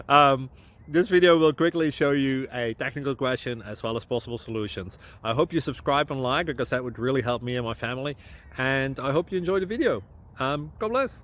um, this video will quickly show you a technical question as well as possible solutions. I hope you subscribe and like, because that would really help me and my family. And I hope you enjoy the video. God bless.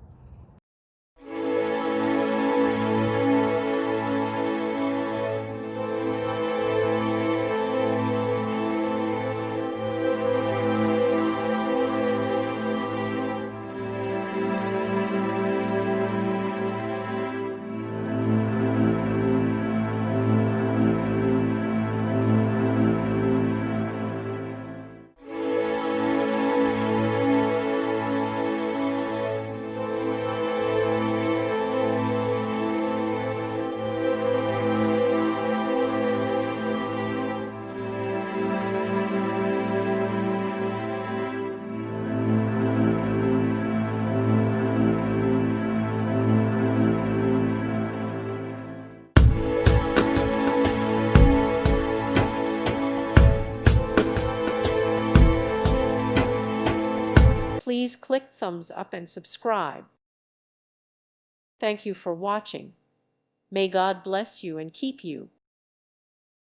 Please click thumbs up and subscribe. Thank you for watching. May God bless you and keep you.